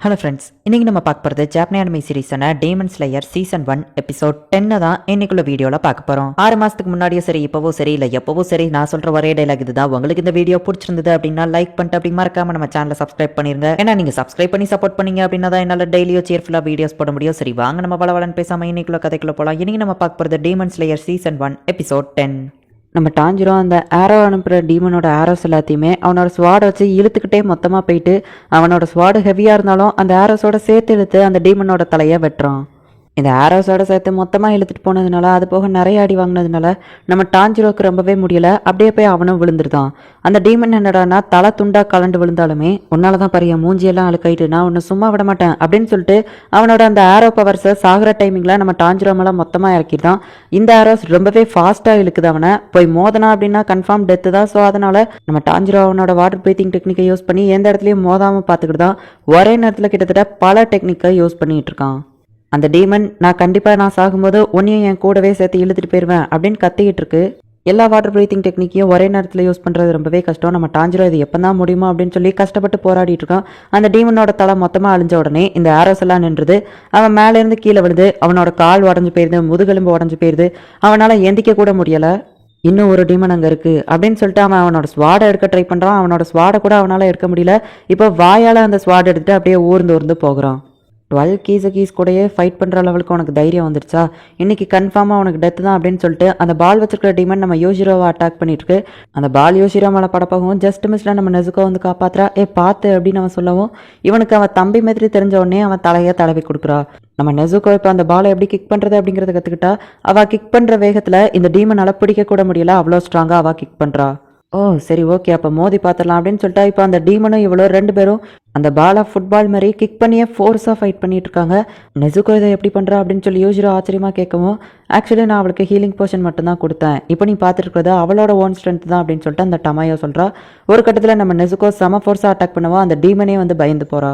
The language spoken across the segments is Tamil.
ஹலோ ஃப்ரெண்ட்ஸ், இன்னைக்கு நம்ம பார்க்க போகிறது ஜாப்பனீஸ் அனிமே சீரிஸான டீமன் ஸ்லேயர் சீசன் 1 எபிசோட் 10 தான் இன்னைக்குள்ள வீடியோவில் பார்க்க போகிறோம். 6 மாதத்துக்கு முன்னாடியே சரி, இப்போவோ சரி, இல்லை எப்போவோ சரி, நான் சொல்கிற ஒரே டைலாக் இதுதான். உங்களுக்கு இந்த வீடியோ பிடிச்சிருந்தது அப்படின்னா லைக் பண்ணிட்டு அப்படி மறக்காம நம்ம சேனலை சப்ஸ்கிரைப் பண்ணிருங்க. ஏன்னா நீங்கள் சப்ஸ்கிரைப் பண்ணி சப்போர்ட் பண்ணீங்க அப்படின்னா தான் என்னால் டெய்லியோ சேர்ஃபுல்லாக வீடியோஸ் போட முடியும். சரி வாங்க நம்ம வளவலன்னு பேசாமல் இன்னைக்குள்ள கதைக்குள்ள போகலாம். இன்னைக்கு நம்ம பார்க்க போகிறது டீமன் ஸ்லேயர் சீசன் 1 எபிசோட் 10. நம்ம டாஞ்சிரோ அந்த ஆரோ அனுப்புகிற டீமனோட ஆரோஸ் எல்லாத்தையுமே அவனோட ஸ்வாடை வச்சு இழுத்துக்கிட்டே மொத்தமாக போயிட்டு அவனோட ஸ்வாடு ஹெவியாக இருந்தாலும் அந்த ஆரோஸோட சேர்த்து இழுத்து அந்த டீமனோட தலையை வெட்டுறான். இந்த ஆரோஸோட சேர்த்து மொத்தமாக இழுத்துட்டு போனதுனால அது போக நிறைய அடி வாங்கினதுனால நம்ம டாஞ்சிரோக்கு ரொம்பவே முடியல. அப்படியே போய் அவனும் விழுந்துருதான். அந்த டீமன் என்னடானா தலை துண்டா கலண்டு விழுந்தாலுமே உன்னால தான் பரிய மூஞ்சியெல்லாம் அழுக்காயிட்டு நான் உன்னை சும்மா விட மாட்டேன் அப்படின்னு சொல்லிட்டு அவனோட அந்த ஆரோ பவர்ஸை சாகிற டைமிங்கில் நம்ம டாஞ்சிரோ மேலே மொத்தமாக இறக்கிட்டான். இந்த ஆரோஸ் ரொம்பவே ஃபாஸ்ட்டாக இழுக்குது. அவனை போய் மோதனா அப்படின்னா கன்ஃபார்ம் டெத்து தான். ஸோ அதனால நம்ம டாஞ்சிரோ அவனோட வாட்டர் பிரீத்திங் டெக்னிக்கை யூஸ் பண்ணி எந்த இடத்துலையும் மோதாமல் பார்த்துக்கிட்டு தான் ஒரே நேரத்தில் கிட்டத்தட்ட பல டெக்னிக்கை யூஸ் பண்ணிட்டு இருக்கான். அந்த டீமன் நான் சாகும்போது உன்னையும் என் கூடவே சேர்த்து இழுத்துட்டு போயிடுவேன் அப்படின்னு கத்திக்கிட்டு இருக்கு. எல்லா வாட்டர் பிரீத்திங் டெக்னிக்கையும் ஒரே நேரத்தில் யூஸ் பண்ணுறது ரொம்பவே கஷ்டம். நம்ம டாஞ்சிரோ இது எப்போ தான் முடியுமா அப்படின்னு சொல்லி கஷ்டப்பட்டு போராடிட்டு இருக்கான். அந்த டீமனோட தலை மொத்தமாக அழிஞ்ச உடனே இந்த ஆரோஸ் எல்லாம் நின்றுது. அவன் மேலேருந்து கீழே விழுது. அவனோட கால் உடஞ்சு போயிருது, முதுகெலும்பு உடஞ்சு போயிருது. அவனால் எந்திக்க கூட முடியலை. இன்னும் ஒரு டீமன் அங்கே இருக்குது அப்படின்னு சொல்லிட்டு அவனோட ஸ்வாடை எடுக்க ட்ரை பண்ணுறான். அவனோட ஸ்வாடை கூட அவனால் எடுக்க முடியல. இப்போ வாயால் அந்த ஸ்வாட் எடுத்துட்டு அப்படியே ஊர்ந்து போகிறான். 12 கீஸ் கூடயே ஃபைட் பண்ணுற லெவலுக்கு உனக்கு தைரியம் வந்துருச்சா? இன்னைக்கு கன்ஃபார்மாக உனக்கு டெத்து தான் அப்படின்னு சொல்லிட்டு அந்த பால் வச்சிருக்கிற டீமன் நம்ம யோசிரோவை அட்டாக் பண்ணிட்டு இருக்கு. அந்த பால் யோசிரோ மேலே படப்பாகவும் ஜஸ்ட் மிஸ்ல நம்ம நெசுக்கோ வந்து காப்பாத்துறா. பார்த்து அப்படின்னு அவன் சொல்லவும் இவனுக்கு அவன் தம்பி மாதிரி தெரிஞ்ச உடனே அவன் தலையை தடவி கொடுக்குறா. நம்ம நெசுக்கோ இப்போ அந்த பாலை எப்படி கிக் பண்ணுறது அப்படிங்கிறத கற்றுக்கிட்டா. அவள் கிக் பண்ணுற வேகத்தில் இந்த டீமனால் பிடிக்க கூட முடியல. அவ்வளோ ஸ்ட்ராங்காக அவள் கிக் பண்ணுறா. ஓ சரி ஓகே, அப்போ மோதி பார்த்துடலாம் அப்படின்னு சொல்லிட்டா. இப்போ அந்த டீமனும் இவ்வளோ 2 பேரும் அந்த பாலை ஃபுட்பால் மாதிரி கிக் பண்ணியே ஃபோர்ஸாக ஃபைட் பண்ணிட்டு இருக்காங்க. நெசுக்கோ இதை எப்படி பண்ணுறா அப்படின்னு சொல்லி யோசிரோ ஆச்சரியமாக கேட்கவும், ஆக்சுவலி நான் அவளுக்கு ஹீலிங் போர்ஷன் மட்டும்தான் கொடுத்தேன். இப்போ நீ பார்த்துருக்கிறது அவளோட ஓன் ஸ்ட்ரென்த் தான் அப்படின்னு சொல்லிட்டு அந்த டமாயோ சொல்கிறா. ஒரு கட்டத்தில் நம்ம நெசுக்கோ செம ஃபோர்ஸாக அட்டாக் பண்ணவோ அந்த டீமனே வந்து பயந்து போகிறா.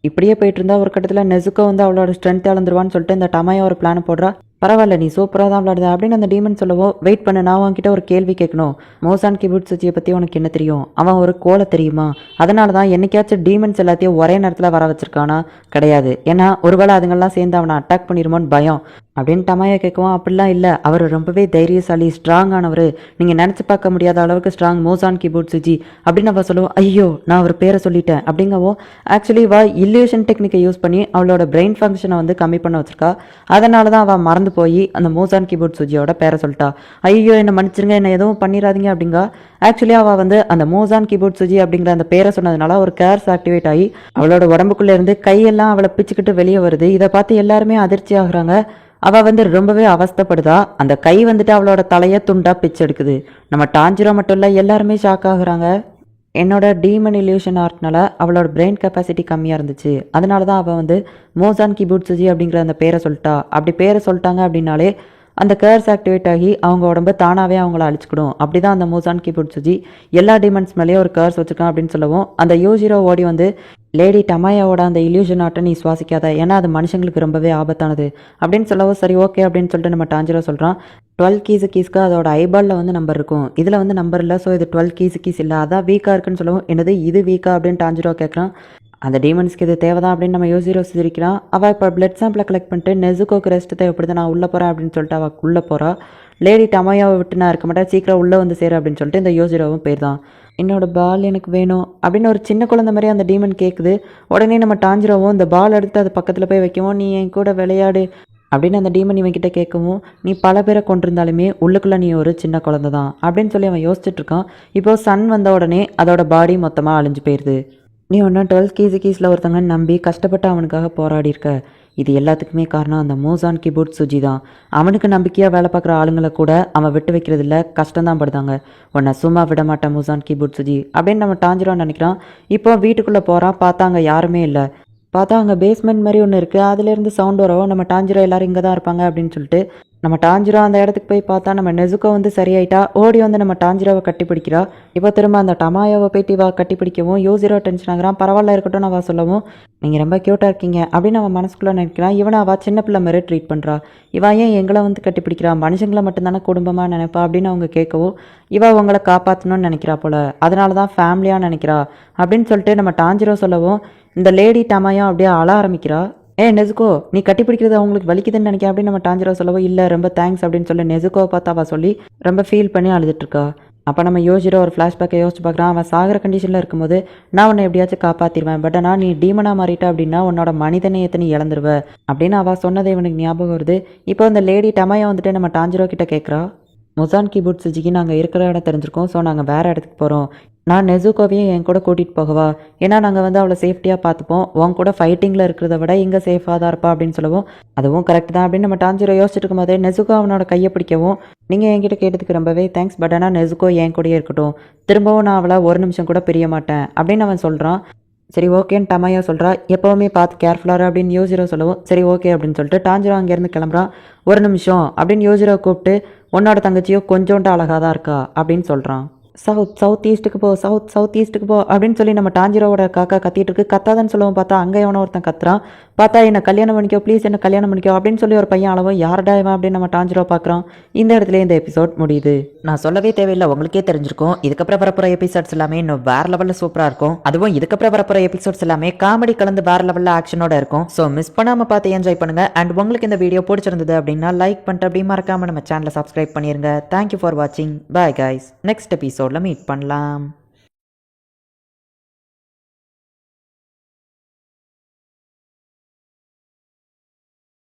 இப்படியே போயிட்டு இருந்தா ஒரு கட்டத்தில் நெசுக்கோ வந்து அவளோட ஸ்ட்ரென்த் இழந்துருவான்னு சொல்லிட்டு இந்த டமாயோ ஒரு பிளான் போடுறா. பரவாயில்ல, நீ சூப்பராக தான் விளையாடுத அப்படின்னு அந்த டீமன் சொல்லவோ, வெயிட் பண்ண, நான் உன்கிட்ட ஒரு கேள்வி கேட்கணும். மோசான் கிபுட்சுச்சியை பற்றி உனக்கு என்ன தெரியும்? அவன் ஒரு கோலை தெரியுமா? அதனால தான் என்னைக்காச்சும் டீமன்ஸ் எல்லாத்தையும் ஒரே நேரத்தில் வர வச்சிருக்கானா? கிடையாது. ஏன்னா ஒருவேளை அதுங்கெல்லாம் சேர்ந்து அவனை அட்டாக் பண்ணிடுமோன்னு பயம் அப்படின்னு டமாயா கேட்கவும், அப்படிலாம் இல்லை, அவர் ரொம்பவே தைரியசாலி, ஸ்ட்ராங்கானவர், நீங்கள் நினச்சி பார்க்க முடியாத அளவுக்கு ஸ்ட்ராங் மோசான் கிபுட்சுச்சி அப்படின்னு அவள் சொல்லுவோம். ஐயோ நான் அவர் பேரை சொல்லிட்டேன் அப்படிங்கவும், ஆக்சுவலி இல்லியூஷன் டெக்னிக்கை யூஸ் பண்ணி அவளோட பிரெயின் ஃபங்க்ஷனை வந்து கம்மி பண்ண வச்சிருக்கா. அதனால தான் அவள் மறந்து போய் அந்த மோசான் கிபுட்சுச்சியோட பேரை சொல்லிட்டா. ஐயோ என்ன மன்னிச்சிருங்க, என்ன எதுவும் பண்ணிடாதீங்க அப்படிங்க. ஆக்சுவலி அவள் வந்து அந்த மோசான் கிபுட்சுச்சி அப்படிங்கிற அந்த பேரை சொன்னதுனால ஒரு கேர்ஸ் ஆக்டிவேட் ஆகி அவளோட உடம்புக்குள்ளே இருந்து கையெல்லாம் அவளை பிச்சுக்கிட்டு வெளியே வருது. இதை பார்த்து எல்லாருமே அதிர்ச்சி ஆகுறாங்க. அவள் வந்து ரொம்பவே அவஸ்தப்படுதா. அந்த கை வந்துட்டு அவளோட தலையை துண்டா பிச்சு எடுக்குது. நம்ம டாஞ்சிரோ மட்டும் இல்லை, எல்லாருமே ஷாக் ஆகுறாங்க. என்னோட டீமன் இல்யூஷன் ஆர்ட்னால அவளோட பிரெயின் கெப்பாசிட்டி கம்மியாக இருந்துச்சு. அதனால தான் அவள் வந்து மோசான் கிபுட்சுச்சி அப்படிங்கிற அந்த பேரை சொல்லிட்டா. அப்படி பேரை சொல்லிட்டாங்க அப்படின்னாலே அந்த கேர்ஸ் ஆக்டிவேட் ஆகி அவங்க உடம்பு தானாகவே அவங்கள அழிச்சுக்கிடும். அப்படி தான் அந்த மோசான் கிபுட்சுச்சி எல்லா டீமன்ஸ் மேலேயும் ஒரு கேர்ஸ் வச்சுருக்கான் அப்படின்னு சொல்லவும், அந்த யோசிரோ ஓடி வந்து லேடி டமாயாவோட அந்த இல்யூஷன் ஆட்டை நீ சுவாசிக்காத, ஏன்னா அது மனுஷங்களுக்கு ரொம்பவே ஆபத்தானது அப்படின்னு சொல்லவும், சரி ஓகே அப்படின்னு சொல்லிட்டு நம்ம டாஞ்சிரோ சொல்கிறான். 12 கீஸ்க்கு அதோட ஐபாலில் வந்து நம்பர் இருக்கும், இதில் வந்து நம்பர் இல்லை. ஸோ இது 12 கீஸ் இல்லை, அதான் வீக்காக இருக்குன்னு சொல்லவும், என்னது இது வீக்கா அப்படின்னு டாஞ்சிரோ கேட்குறான். அந்த டீமன்ஸ்க்கு இது தேவைதான் அப்படின்னு நம்ம யோசிரோ சிரிக்கிறான். அவள் இப்போ பிளட் சாம்பிளை கலெக்ட் பண்ணிட்டு நெசுக்கோக்கு ரெஸ்ட் தேவைப்படுது, நான் உள்ளே போகிறேன் அப்படின்னு சொல்லிட்டு அவள் உள்ளே போகிறா. லேடி டமாயாவை விட்டு நான் இருக்க மாட்டேன், சீக்கிரம் உள்ளே வந்து சேரு அப்படின்னு சொல்லிட்டு இந்த யோசிரோவும் போயிருந்தான். என்னோட பால் எனக்கு வேணும் அப்படின்னு ஒரு சின்ன குழந்தை மாதிரி அந்த டீமன் கேட்குது. உடனே நம்ம டாஞ்சிரோவும் இந்த பால் எடுத்து அது பக்கத்தில் போய் வைக்கவும், நீ என் கூட விளையாடு அப்படின்னு அந்த டீமன் இவன் கிட்ட கேட்கவும், நீ பல பேரை கொண்டிருந்தாலுமே உள்ளுக்குள்ளே நீ ஒரு சின்ன குழந்தை தான் அப்படின்னு சொல்லி அவன் யோசிச்சுட்டு இருக்கான். இப்போது சன் வந்த உடனே அதோட பாடி மொத்தமாக அழிஞ்சு போயிடுது. நீ ஒன்றும் 12 கீஸில் ஒருத்தங்க நம்பி கஷ்டப்பட்டு அவனுக்காக போராடி இருக்க. இது எல்லாத்துக்குமே காரணம் அந்த மோசான் கிபுட்சுச்சி தான். அவனுக்கு நம்பிக்கையாக வேலை பார்க்குற ஆளுங்களை கூட அவன் விட்டு வைக்கிறதில்ல, கஷ்டம்தான் படுதாங்க. உன்னை சும்மா விட மாட்டேன் மோசான் கிபுட்சுச்சி அப்படின்னு நம்ம டாஞ்சிரோ நினைக்கிறான். இப்போ வீட்டுக்குள்ளே போகிறான். பார்த்தா அங்கே யாருமே இல்லை. பார்த்தா அங்கே பேஸ்மெண்ட் மாதிரி ஒன்று இருக்குது. அதுலேருந்து சவுண்ட் வரவும் நம்ம டாஞ்சிரோ எல்லோரும் இங்கே தான் இருப்பாங்க அப்படின்னு சொல்லிட்டு நம்ம டாஞ்சிரோ அந்த இடத்துக்கு போய் பார்த்தா நம்ம நெசுக்கோ வந்து சரியாயிட்டா. ஓடி வந்து நம்ம டாஞ்சிரோவை கட்டி பிடிக்கிறா. இப்போ திரும்ப அந்த டமாயோவை போயிட்டு இவா கட்டி பிடிக்கவும் யோசிரோ டென்ஷன் ஆகிறான். பரவாயில்ல இருக்கட்டும் அவள் சொல்லவும், நீங்கள் ரொம்ப க்யூட்டாக இருக்கீங்க அப்படின்னு அவன் மனசுக்குள்ளே நினைக்கிறான். இவனை அவள் சின்ன பிள்ளை மாதிரி ட்ரீட் பண்ணுறா. இவன் ஏன் எங்களை வந்து கட்டி பிடிக்கிறா, மனுஷங்களை மட்டும்தானே குடும்பமாக நினைப்பா அப்படின்னு அவங்க கேட்கவும், இவள் உங்களை காப்பாற்றணும்னு நினைக்கிறா போல, அதனால தான் ஃபேமிலியாக நினைக்கிறா அப்படின்னு சொல்லிட்டு நம்ம டாஞ்சிரோ சொல்லவும், இந்த லேடி டமாயா அப்படியே அழ ஆரம்பிக்கிறா. நெசுக்கோ நீ கட்டி பிடிக்கிறது அவங்களுக்கு வலிக்குதுன்னு நினைக்க அப்படின்னு நம்ம டாஞ்சிரோ சொல்லவோ, இல்லை ரொம்ப தேங்க்ஸ் அப்படின்னு சொல்லி நெசுக்கோவை பார்த்து அவள் சொல்லி ரொம்ப ஃபீல் பண்ணி அழுதுட்டு இருக்கா. அப்போ நம்ம யோசிச்சிரோ ஒரு ஃப்ளாஷ்பேக்கை யோசிச்சு பார்க்குறான். அவன் சாகிற கண்டிஷனில் இருக்கும்போது நான் உன்னை எப்படியாச்சும் காப்பாற்றிடுவேன், பட் ஆனால் நீ டீமனாக மாறிட்ட அப்படின்னா உன்னோட மனிதநேயத்தை நீ இழந்துருவ அப்படின்னு அவள் சொன்னதை இவனுக்கு ஞாபகம் வருது. இப்போ அந்த லேடி டமாயா வந்துட்டு நம்ம டாஞ்சிரோ கிட்ட கேட்குறா, முசான் கிபுட் சுஜிக்கு நாங்கள் இருக்கிற இடம் தெரிஞ்சிருக்கோம், ஸோ நாங்கள் வேறு இடத்துக்கு போகிறோம். நான் நெசுக்கோவையும் என் கூட கூட்டிகிட்டு போகவா, ஏன்னா நாங்கள் வந்து அவளை சேஃப்டியாக பார்த்துப்போம், உன் கூட ஃபைட்டிங்கில் இருக்கிறத விட இங்கே சேஃபாக தான் இருப்பா அப்படின்னு சொல்லவும், அதுவும் கரெக்ட் தான் அப்படின்னு நம்ம டாஞ்சிரோ யோசிச்சுட்டு இருக்கும்போது நெசுக்கோ அவனோட கையை பிடிக்கவும், நீங்கள் என்கிட்ட கேட்டதுக்கு ரொம்பவே தேங்க்ஸ், பட் ஆனால் நெசுக்கோ என் கூடயே இருக்கட்டும், திரும்பவும் நான் அவளை ஒரு நிமிஷம் கூட பிரிய மாட்டேன் அப்படின்னு அவன் சொல்கிறான். சரி ஓகேன்னு டமாயா சொல்கிறா. எப்போவுமே பார்த்து கேர்ஃபுல்லாக அப்படின்னு யோசிரோ சொல்லவும், சரி ஓகே அப்படின்னு சொல்லிட்டு டாஞ்சிரோ அங்கேருந்து கிளம்புறான். ஒரு நிமிஷம் அப்படின்னு யோசிரோ கூப்பிட்டு, உன்னோட தங்கச்சியோ கொஞ்சோண்டு அழகாக தான் இருக்கா அப்படின்னு சொல்கிறான். சவுத் ஈஸ்ட்டுக்கு போ, சவுத் ஈஸ்ட்டுக்கு போ அப்படின்னு சொல்லி நம்ம டாஞ்சிரோவோட காக்கா கத்திட்டு இருக்கு. கத்தாதன்னு சொல்லவும் பார்த்தா அங்கே எவனோ ஒருத்தன் கத்துறான். பார்த்தா என்ன கல்யாணம் பண்ணிக்கோ ப்ளீஸ், என்ன கல்யாணம் பண்ணிக்கோ அப்படின்னு சொல்லி ஒரு பையன் அளவும், யாரடா இவன் அப்படின்னு நம்ம டாஞ்சிரோ பார்க்குறோம். இந்த இடத்துல இந்த எபிசோட் முடியுது. நான் சொல்லவே தேவையில்லை, உங்களுக்கே தெரிஞ்சிருக்கும். இதுக்கப்புறம் வரப்போகிற எபிசோட்ஸ் எல்லாமே இன்னும் வேற லெவலில் சூப்பராக இருக்கும். அதுவும் இதுக்கப்புறம் வரப்போகிற எபிசோட்ஸ் எல்லாமே காமெடி கலந்து வேற லெவலில் ஆக்ஷனோட இருக்கும். ஸோ மிஸ் பண்ணாமல் பார்த்து என்ஜாய் பண்ணுங்க. அண்ட் உங்களுக்கு இந்த வீடியோ பிடிச்சிருந்தது அப்படின்னா லைக் பண்ணிட்டு அப்படி மறக்காம நம்ம சேனலை சப்ஸ்கிரைப் பண்ணிருங்க. தேங்க்யூ ஃபார் வாட்சிங். Bye guys. நெக்ஸ்ட் எபிசோட்ல மீட் பண்ணலாம்.